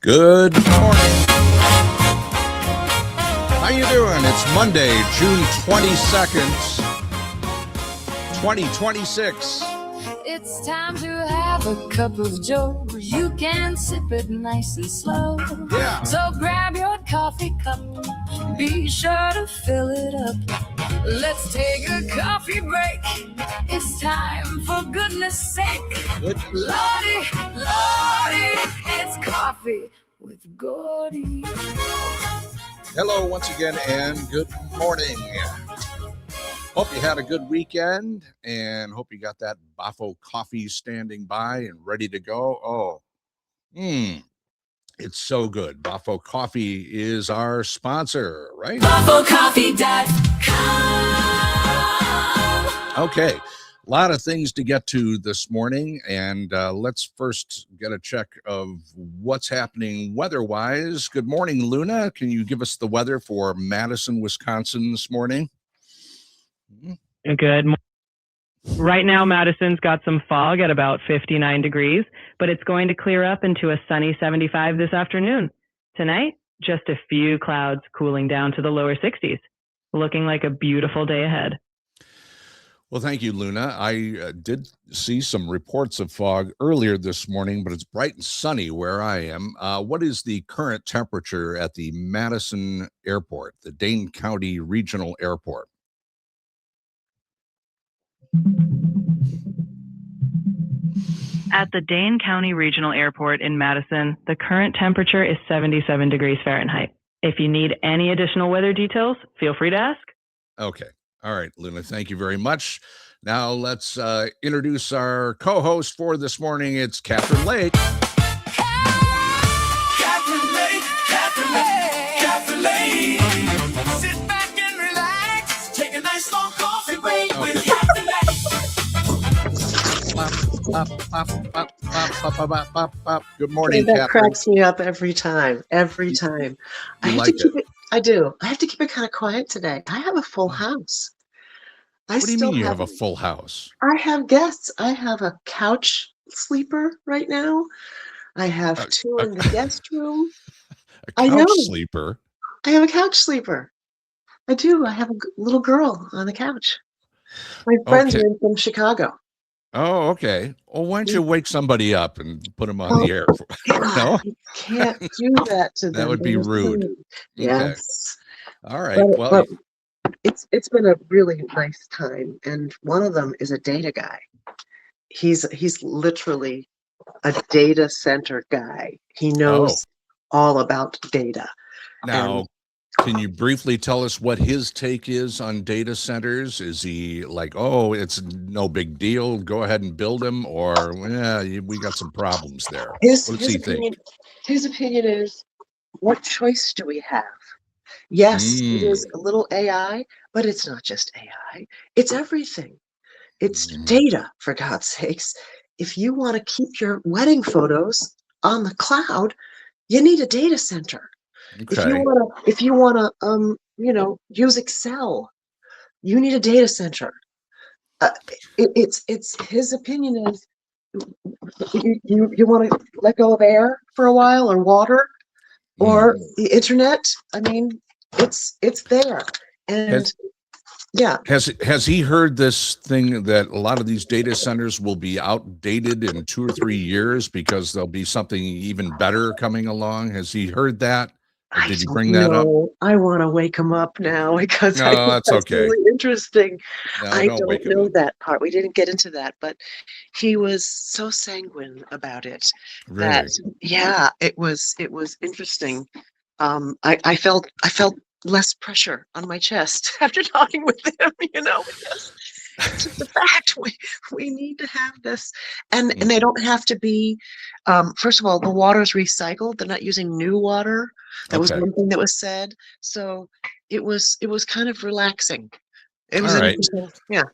Good morning. How you doing? It's Monday, June 22nd, 2026. It's time to have a cup of joe. You can sip it nice and slow. Yeah. So grab your coffee cup. Be sure to fill it up. Let's take a coffee break. It's time, for goodness sake. Good. Lordy, Lordy, it's coffee with Gordy. Hello once again and good morning. Hope you had a good weekend and hope you got that Bafo coffee standing by and ready to go. It's so good. Bafo Coffee is our sponsor, right? BafoCoffee.com. Okay, a lot of things to get to this morning, and let's first get a check of what's happening weather-wise. Good morning, Luna. Can you give us the weather for Madison, Wisconsin this morning? Good morning. Right now, Madison's got some fog at about 59 degrees, but it's going to clear up into a sunny 75 this afternoon. Tonight, just a few clouds cooling down to the lower 60s. Looking like a beautiful day ahead. Well, thank you, Luna. I did see some reports of fog earlier this morning, but it's bright and sunny where I am. What is the current temperature at the Madison Airport, the Dane County Regional Airport? At the Dane County Regional Airport in Madison, the current temperature is 77 degrees Fahrenheit. If you need any additional weather details, feel free to ask. Okay. All right, Luna, thank you very much. Now let's introduce our co-host for this morning. It's Kathryn Lake. Kathryn Lake, Kathryn Lake, Kathryn Lake. Sit back and relax. Take a nice long coffee break with Kathryn Lake. Good morning, that Kathryn. cracks me up every time. Every time. I have to keep it. I do. I have to keep it kind of quiet today. I have a full house. What do you mean you have a full house? I have guests. I have a couch sleeper right now. I have two in the guest room. A couch sleeper? I have a couch sleeper. I do. I have a little girl on the couch. My friends are in from Chicago. Oh, okay. Well, why don't you wake somebody up and put them on the air? No, you can't do that to them. That would be rude. Yes. Okay. All right. But it's been a really nice time, and one of them is a data guy. He's literally a data center guy. He knows all about data. Now, can you briefly tell us what his take is on data centers? Is he like, oh, it's no big deal, go ahead and build them, or we got some problems there? What does he think? His opinion is, what choice do we have? Yes, it is a little AI, but it's not just AI. It's everything. It's data, for God's sakes. If you want to keep your wedding photos on the cloud, you need a data center. Okay. If you want to use Excel, you need a data center. It's his opinion is you want to let go of air for a while, or water, or the internet. I mean, it's there. And has he heard this thing that a lot of these data centers will be outdated in 2 or 3 years because there'll be something even better coming along? Has he heard that? Or did you bring that up? I want to wake him up now because I think that's okay. really interesting. No, I don't know that part. We didn't get into that, but he was so sanguine about it. Really? It was interesting. I felt less pressure on my chest after talking with him, because it's just a fact. We need to have this, and they don't have to be. First of all, the water is recycled. They're not using new water. That was one thing that was said. So it was kind of relaxing. It was interesting. Yeah.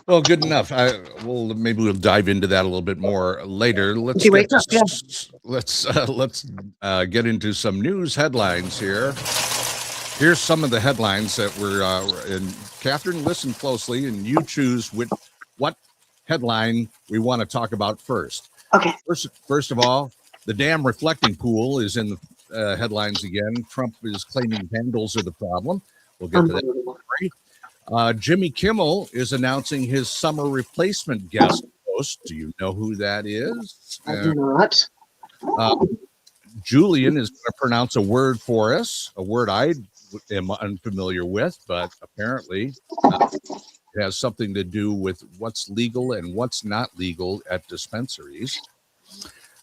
Well, good enough. Maybe we'll dive into that a little bit more later. Let's get into some news headlines here. Here's some of the headlines that were in. Kathryn, listen closely, and you choose what headline we want to talk about first. Okay. First of all, The damn reflecting pool is in the headlines again. Trump is claiming vandals are the problem. We'll get to that story. Jimmy Kimmel is announcing his summer replacement guest host. Do you know who that is? I do not. Julian is going to pronounce a word for us, a word I am unfamiliar with, but apparently it has something to do with what's legal and what's not legal at dispensaries.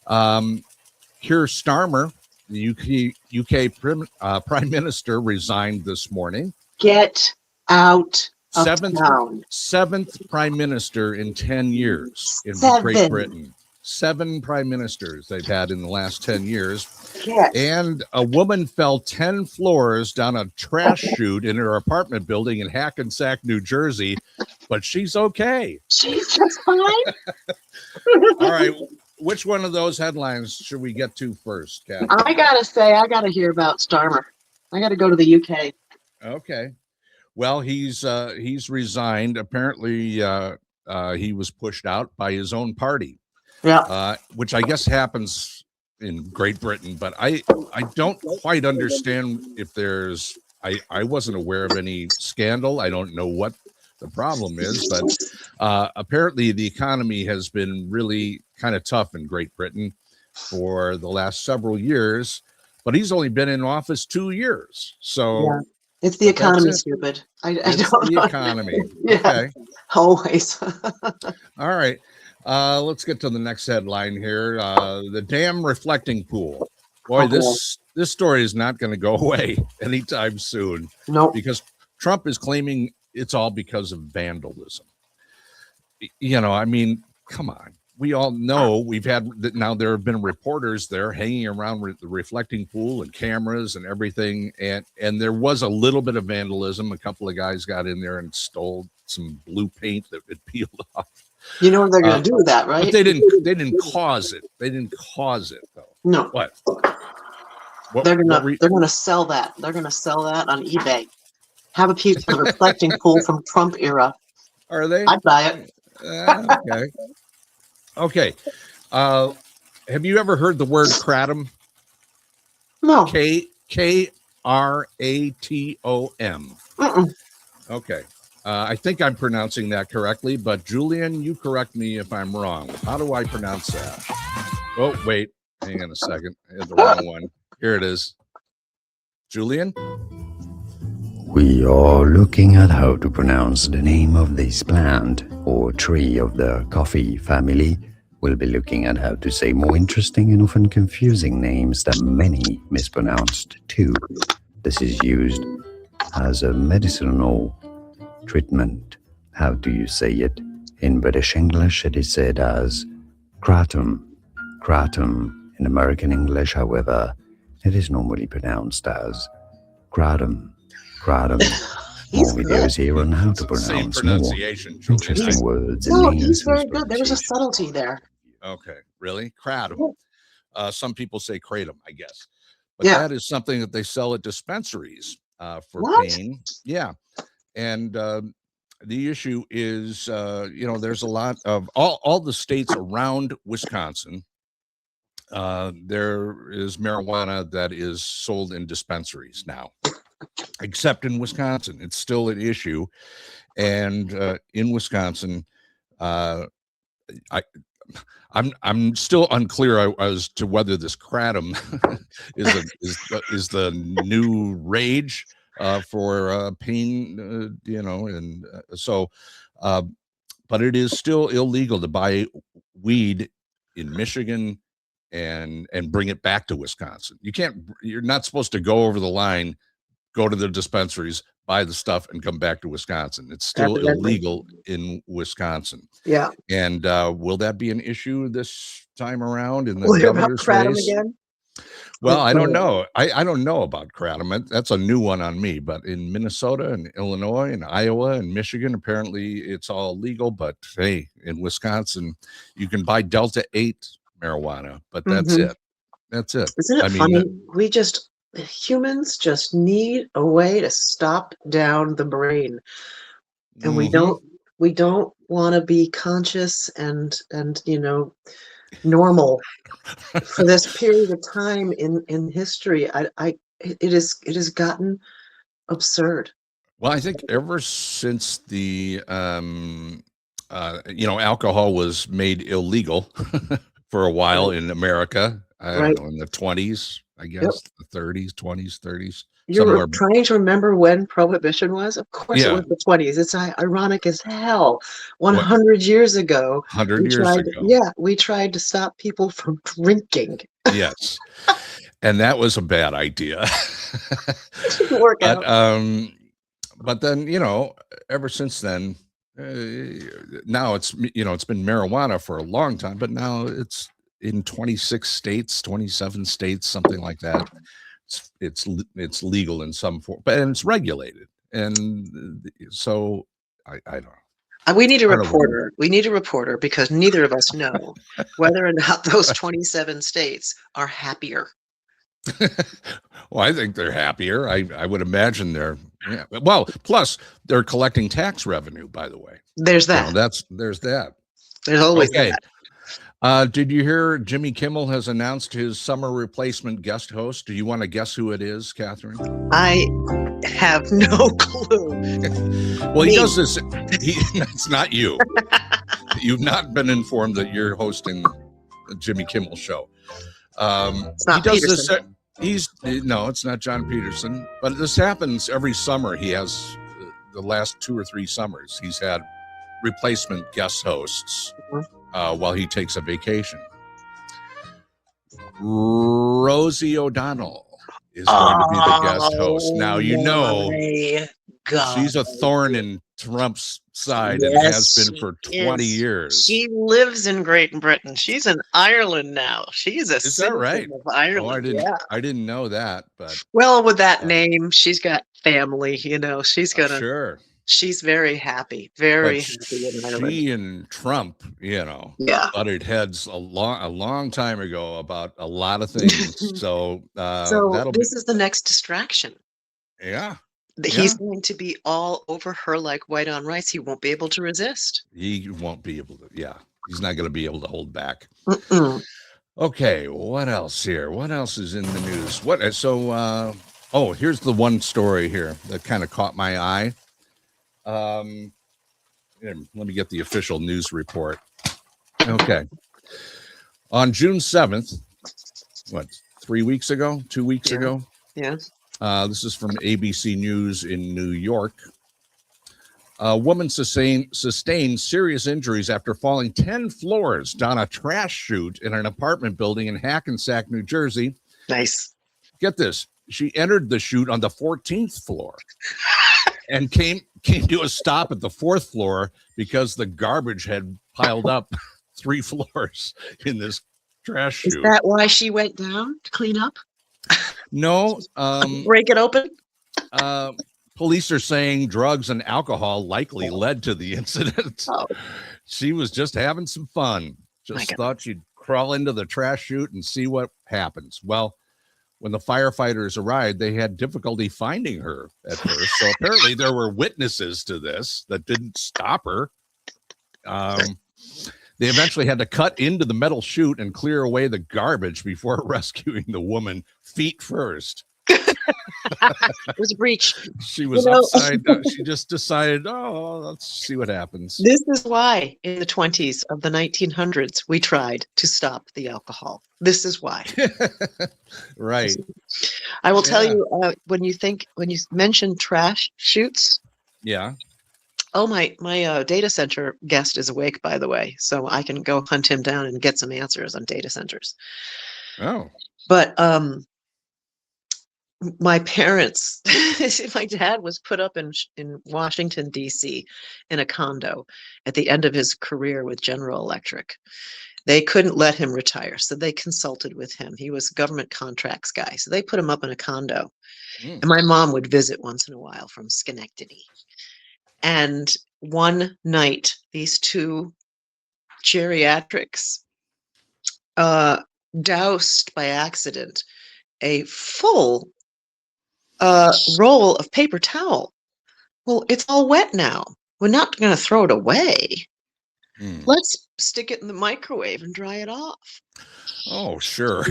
Keir Starmer, the UK Prime Minister, resigned this morning. Get out of town. Seventh Prime Minister in 10 years in Great Britain. 7 prime ministers they've had in the last 10 years. Yes. And a woman fell 10 floors down a trash chute in her apartment building in Hackensack, New Jersey, but she's okay. She's just fine. All right. Which one of those headlines should we get to first, Kathryn? I gotta say, I gotta hear about Starmer. I gotta go to the UK. Okay. Well, he's resigned. Apparently, he was pushed out by his own party. Yeah. Which I guess happens in Great Britain, but I don't quite understand if there's. I wasn't aware of any scandal. I don't know what the problem is, but apparently the economy has been really kind of tough in Great Britain for the last several years. But he's only been in office 2 years, so yeah. It's the economy, stupid. I don't know. The economy. Yeah. Okay. Always. All right. Let's get to the next headline here. The damn reflecting pool. Boy, this story is not going to go away anytime soon. No. Because Trump is claiming it's all because of vandalism. You know, I mean, come on. We all know we've had now there have been reporters there hanging around the reflecting pool and cameras and everything. And there was a little bit of vandalism. A couple of guys got in there and stole some blue paint that had peeled off. You know what they're going to do with that, right? But they didn't cause it. They didn't cause it though. No. What? They're gonna sell that. They're gonna sell that on eBay. Have a piece of reflecting pool from Trump era. Are they? I'd buy it. Okay. Okay. Have you ever heard the word kratom? No. Kratom. Mm-mm. Okay. I think I'm pronouncing that correctly, but Julian, you correct me if I'm wrong. How do I pronounce that? Oh, wait. Hang on a second. I had the wrong one. Here it is. Julian? We are looking at how to pronounce the name of this plant or tree of the coffee family. We'll be looking at how to say more interesting and often confusing names that many mispronounced too. This is used as a medicinal treatment. How do you say it? In British English, it is said as kratom. Kratom. In American English, however, it is normally pronounced as kratom. Kratom. More videos here on how to pronounce more interesting words and No, names. he's very good. There was a subtlety there. Okay. Really? Kratom. Some people say kratom, I guess. But Yeah. that is something that they sell at dispensaries for What? pain. Yeah. And the issue is, there's a lot of all the states around Wisconsin. There is marijuana that is sold in dispensaries now, except in Wisconsin. It's still an issue. And in Wisconsin, I'm still unclear as to whether this kratom is the new rage for pain, but it is still illegal to buy weed in Michigan and bring it back to Wisconsin. You're not supposed to go over the line, go to the dispensaries, buy the stuff and come back to Wisconsin. It's still illegal in Wisconsin. Yeah. And will that be an issue this time around in the We'll hear about governor's kratom race? again. Well, I don't know. I don't know about kratom. That's a new one on me. But in Minnesota and Illinois and Iowa and Michigan, apparently it's all legal. But hey, in Wisconsin, you can buy Delta 8 marijuana, but that's it. That's it. Isn't it funny? Humans just need a way to stop down the brain, and we don't want to be conscious and normal for this period of time in history. It has gotten absurd. Well, I think ever since the alcohol was made illegal for a while Right. in America. I Right. don't know, in the 20s, I guess, the 30s, 20s, 30s, You're somewhere. trying to remember when prohibition was? Of course, it Yeah. was the 20s. It's ironic as hell. What, 100 years ago, 100 years ago? we tried to stop people from drinking. Yes. And that was a bad idea. It didn't work But out. but then, ever since then, now it's it's been marijuana for a long time, but now it's in 26 states, 27 states, something like that. It's legal in some form, but and it's regulated, and so I don't know. We need a Part of what- reporter. We need a reporter because neither of us know whether or not those 27 states are happier. Well, I think they're happier. I would imagine they're well. Plus, they're collecting tax revenue. By the way, There's that. there's that. There's always Okay. that. Did you hear Jimmy Kimmel has announced his summer replacement guest host? Do you want to guess who it is, Kathryn? I have no clue. Well, he Me. does this. It's not you. You've not been informed that you're hosting the Jimmy Kimmel show. It's not he does Peterson. No, it's not John Peterson. But this happens every summer. He has the last 2 or 3 summers. He's had replacement guest hosts while he takes a vacation. Rosie O'Donnell is going to be the guest host. Now, my God. she's a thorn in Trump's side and Yes, has been for she 20 is. years. She lives in Great Britain. She's in Ireland now. She's a Is that citizen right? of Ireland. Yeah. I didn't know that, but Well, with that Um, name, she's got family. sure. She's very happy. But Very happy in Ireland. she and Trump, Yeah. butted heads a long time ago about a lot of things. So So that'll this is the next distraction. be yeah. He's going to be all over her like white on rice. He won't be able to resist. He won't be able to. Yeah, he's not going to be able to hold back. Mm-mm. Okay, what else here? What else is in the news? Oh, here's the one story here that kind of caught my eye. Let me get the official news report. Okay. On June 7th, 3 weeks ago, 2 weeks Yeah. ago? Yeah. This is from ABC News in New York. A woman sustained serious injuries after falling 10 floors down a trash chute in an apartment building in Hackensack, New Jersey. Nice. Get this. She entered the chute on the 14th floor and came to a stop at the 4th floor because the garbage had piled up 3 floors in this trash Is chute. that why she went down to clean up? No, Break it open? police are saying drugs and alcohol likely led to the incident. Oh. She was just having some fun. My Just God. thought she'd crawl into the trash chute and see what happens. Well, when the firefighters arrived, they had difficulty finding her at first. So apparently there were witnesses to this that didn't stop her. They eventually had to cut into the metal chute and clear away the garbage before rescuing the woman feet first. It was a breach. She was You know- upside down. She just decided, let's see what happens. This is why in the 20s of the 1900s, we tried to stop the alcohol. This is why. Right. I will tell Yeah. you, when you mention trash chutes, Yeah. oh, my data center guest is awake, by the way, so I can go hunt him down and get some answers on data centers. Oh. But my parents, my dad was put up in Washington, D.C. in a condo at the end of his career with General Electric. They couldn't let him retire, so they consulted with him. He was a government contracts guy, so they put him up in a condo. And my mom would visit once in a while from Schenectady. And one night, these 2 geriatrics doused by accident a full roll of paper towel. Well, it's all wet now. We're not going to throw it away. Hmm. Let's stick it in the microwave and dry it off. Oh, sure.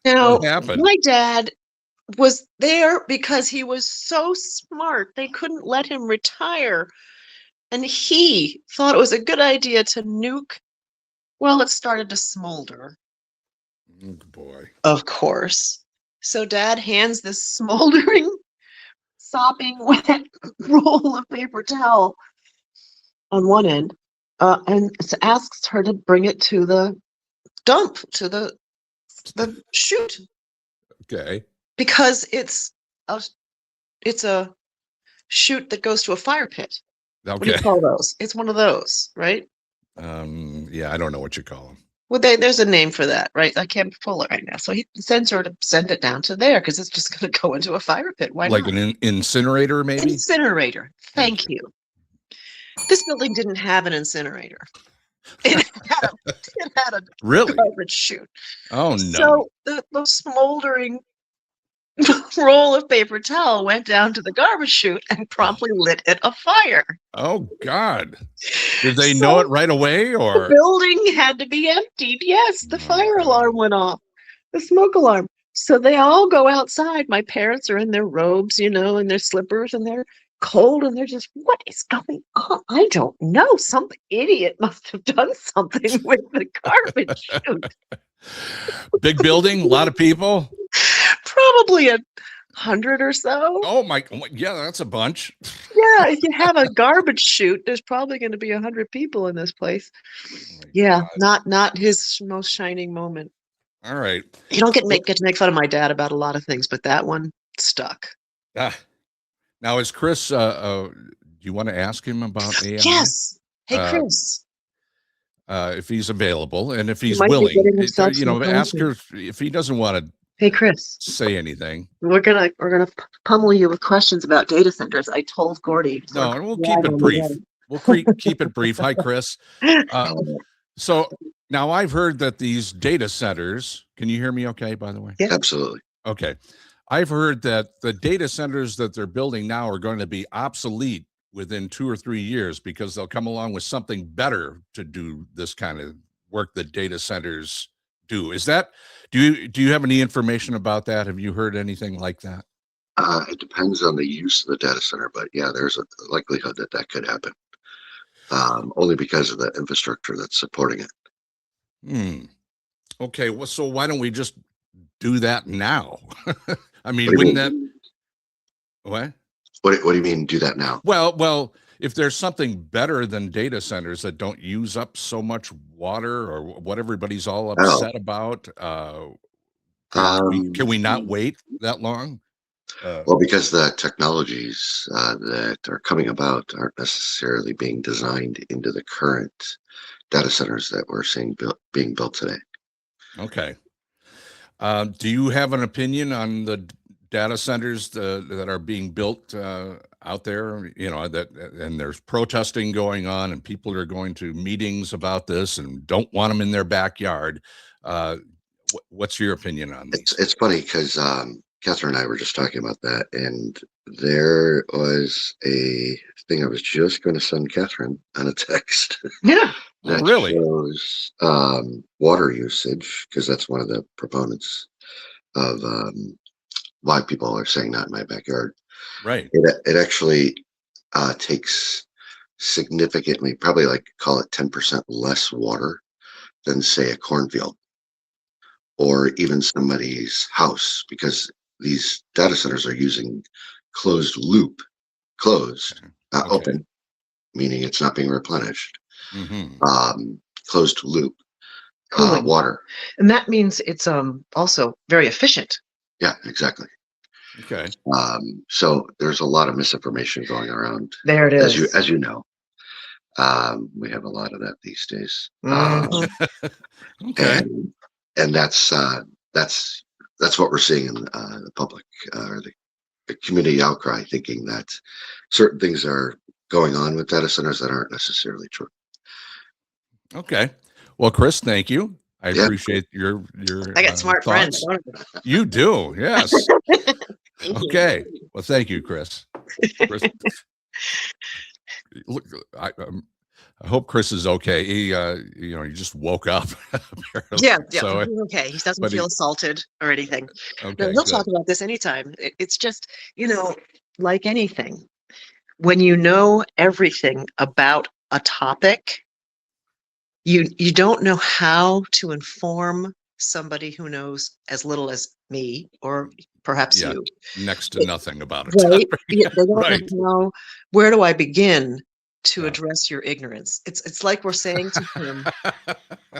Now, What happened? my dad was there because he was so smart. They couldn't let him retire. And he thought it was a good idea to nuke. Well, it started to smolder, Oh, boy. of course. So Dad hands this smoldering, sopping wet roll of paper towel on one end, and asks her to bring it to the dump, to the chute, Okay. because it's a chute that goes to a fire pit. What do you Okay. call those? It's one of those, right? Yeah, I don't know what you call them. Well, there's a name for that, right? I can't pull it right now. So he sends her to send it down to there because it's just going to go into a fire pit. Why Like not? an incinerator, maybe? Incinerator. Thank you. This building didn't have an incinerator. It had a Really? garbage chute. Oh, no. So the smoldering roll of paper towel went down to the garbage chute and promptly lit it afire. Oh, God. Did they know it right away, The or? building had to be emptied. Yes, the fire alarm went off, the smoke alarm. So they all go outside. My parents are in their robes, and their slippers, and they're cold, and they're just, what is going on? I don't know. Some idiot must have done something with the garbage chute. Big building, a lot of people? Probably 100 or so. Oh, my. Yeah, that's a bunch. Yeah, if you have a garbage chute, there's probably going to be 100 people in this place. Oh, Yeah, God. not his most shining moment. All right. You don't get to make fun of my dad about a lot of things, but that one stuck. Now, is Chris, do you want to ask him about AI? Yes. Hey, Uh, Chris. If he's available and if he's might be willing, getting himself some ask content. her if he doesn't want to Hey, Chris. say anything. We're gonna pummel you with questions about data centers. I told Gordy. No, and we'll keep it brief. We'll keep it brief. Hi, Chris. So now I've heard that these data centers, can you hear me okay, by the way? Yeah. Absolutely. Okay. I've heard that the data centers that they're building now are going to be obsolete within 2 or 3 years because they'll come along with something better to do this kind of work that data centers do. Is that, do you have any information about that? Have you heard anything like that? It depends on the use of the data center, but yeah, there's a likelihood that could happen. Only because of the infrastructure that's supporting it. Okay. Well, so why don't we just do that now? I mean, What do you wouldn't mean? that, what? What do you mean do that now? Well, if there's something better than data centers that don't use up so much water or what everybody's all upset about, can we not wait that long? Well, because the technologies that are coming about aren't necessarily being designed into the current data centers that we're seeing being built today. Okay. Do you have an opinion on the data centers that are being built out there? And there's protesting going on, and people are going to meetings about this and don't want them in their backyard. What's your opinion on these? It's funny because Kathryn and I were just talking about that, and there was a thing I was just going to send Kathryn on a text. Yeah. That really shows water usage, because that's one of the proponents of why people are saying not in my backyard. Right. It actually takes significantly, probably like call it 10% less water than say a cornfield or even somebody's house, because these data centers are using closed, Okay. open, meaning it's not being replenished. Mm-hmm. Closed loop Cooling. water. And that means it's also very efficient. Yeah, exactly. Okay. So there's a lot of misinformation going around. There it is. As you know. We have a lot of that these days. Okay. And that's what we're seeing in the public, or the community outcry, thinking that certain things are going on with data centers that aren't necessarily true. Okay. Well, Chris, thank you. I Yeah. appreciate your I got smart friends. thoughts. You do, yes. Okay. Well, thank you, Chris. Chris, look, I hope Chris is okay. He, he just woke up. Apparently. Yeah, So, he's okay. He doesn't but feel assaulted or anything. No, okay, he'll good. talk about this anytime. It's just, like anything, when you know everything about a topic, you don't know how to inform somebody who knows as little as me or perhaps Yeah, you. next to It- nothing about it. Right? They don't Right. know where do I begin to Yeah. address your ignorance. It's like we're saying to him,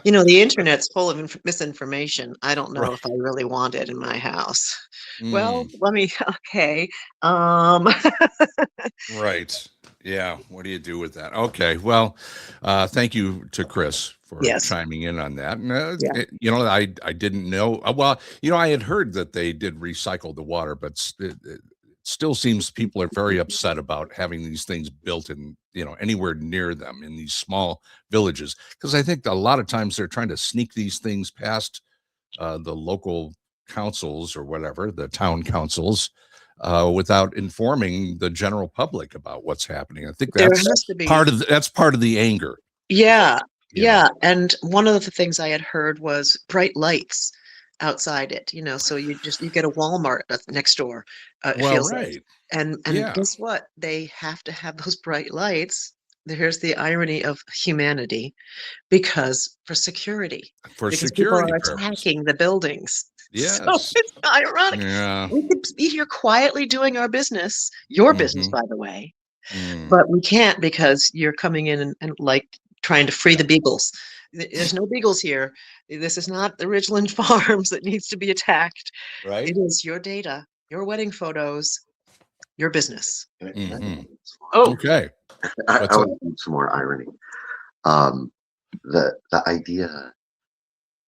the internet's full of misinformation. I don't know Right. if I really want it in my house. Well, Mm, let me, okay. Um, right. Yeah. What do you do with that? Okay. Well, thank you to Chris for yes. chiming in on that. And, Yeah. I didn't know. Well, I had heard that they did recycle the water, but it still seems people are very upset about having these things built in, anywhere near them in these small villages. Because I think a lot of times they're trying to sneak these things past the local councils or whatever, the town councils, without informing the general public about what's happening. I think There that's has to be. part of the anger. Yeah. You know. Yeah. And one of the things I had heard was bright lights outside it, so you get a Walmart next door, it Well, feels like. right. And Yeah. guess what? They have to have those bright lights. Here's the irony of humanity, because for security, For because people security are purposes. attacking the buildings. So Yes. it's ironic. Yeah. We could be here quietly doing our business, your business, Mhm. by the way, Mm. but we can't because you're coming in and like trying to free the beagles. There's no beagles here. This is not the Ridgeland Farms that needs to be attacked. Right. It is your data, your wedding photos, your business. Mhm. Oh, Okay. I What's would up? need some more irony. The idea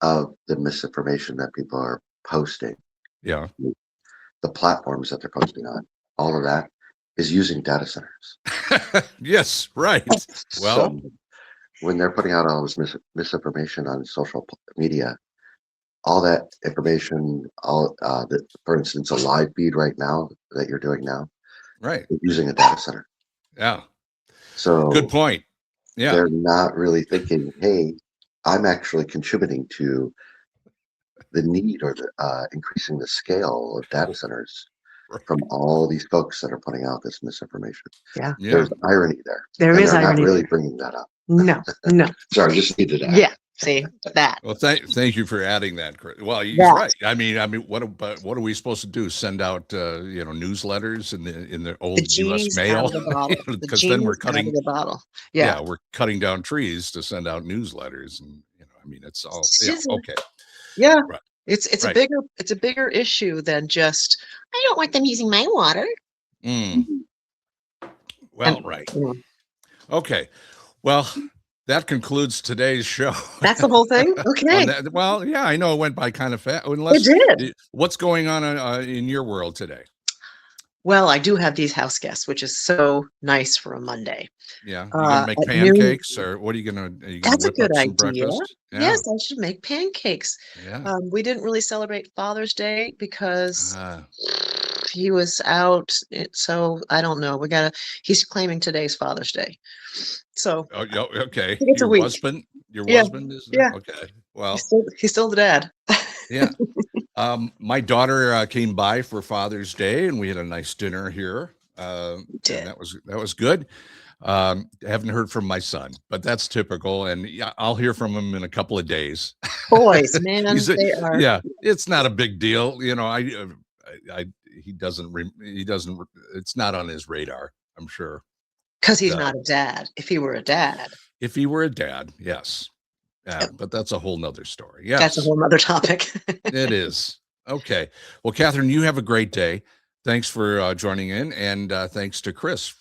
of the misinformation that people are posting, Yeah. the platforms that they're posting on, all of that is using data centers. Yes. Right. Well. So when they're putting out all this misinformation on social media, all that information, for instance, a live feed right now that you're doing now, Right. is using a data center. Yeah. So Good point. Yeah. they're not really thinking, hey, I'm actually contributing to the need or increasing the scale of data centers Right. from all these folks that are putting out this misinformation. yeah. Yeah. There's irony there. There And is they're not irony. really bringing that up. No. Sorry, I just needed to add. Yeah. See that. Well, thank you for adding that, Chris. Well, he's That. right. I mean, what are we supposed to do? Send out, newsletters in the old The U.S. genie's mail? out of the bottle. The Because then we're genie's out cutting. of the bottle. Yeah, Yeah. we're cutting down trees to send out newsletters, and I mean, it's all. Yeah. Scissor. Okay. Yeah. Right. It's Right. a bigger issue than just I don't want them using my water. Mm. Well, And, right. you know, Okay. Well, that concludes today's show. that's the whole thing. Okay. Well, yeah, I know it went by kind of fast. It did. What's going on in your world today? Well, I do have these house guests, which is so nice for a Monday. Yeah, you gonna make At noon, pancakes, or what are you gonna? Are you gonna that's a whip good up some idea. breakfast? Yeah. Yes, I should make pancakes. Yeah. We didn't really celebrate Father's Day because Ah, he was out. So I don't know. He's claiming today's Father's Day. So oh, okay. think it's a Your week. husband. Your Yeah, husband is yeah. okay. Well, he's still the dad. yeah. My daughter came by for Father's Day, and we had a nice dinner here. And did. that was good. Haven't heard from my son, but that's typical. And yeah, I'll hear from him in a couple of days. Boys, man, they are. Yeah, it's not a big deal. He doesn't. It's not on his radar, I'm sure. Because he's not a dad. If he were a dad. If he were a dad, yes. Yeah, but that's a whole nother story. Yes. That's a whole nother topic. It is. Okay. Well, Kathryn, you have a great day. Thanks for joining in, and thanks to Chris.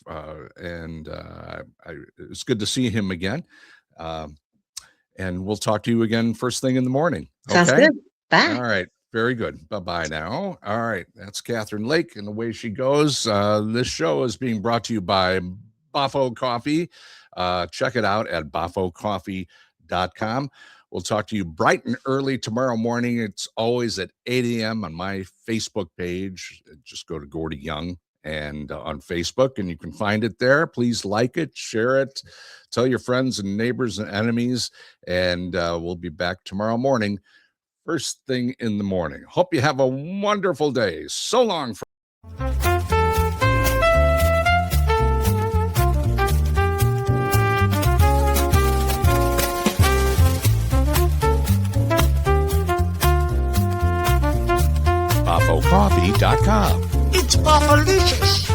It's good to see him again. And we'll talk to you again first thing in the morning. Sounds Okay? good. Bye. All right. Very good. Bye-bye now. All right. That's Kathryn Lake, and the way she goes. This show is being brought to you by Boffo Coffee. Check it out at boffocoffee.com. We'll talk to you bright and early tomorrow morning. It's always at 8 a.m. on my Facebook page. Just go to Gordy Young and on Facebook, and you can find it there. Please like it, share it, tell your friends and neighbors and enemies, and we'll be back tomorrow morning, first thing in the morning. Hope you have a wonderful day. So long. BuffaloCoffee.com. It's Buffalicious.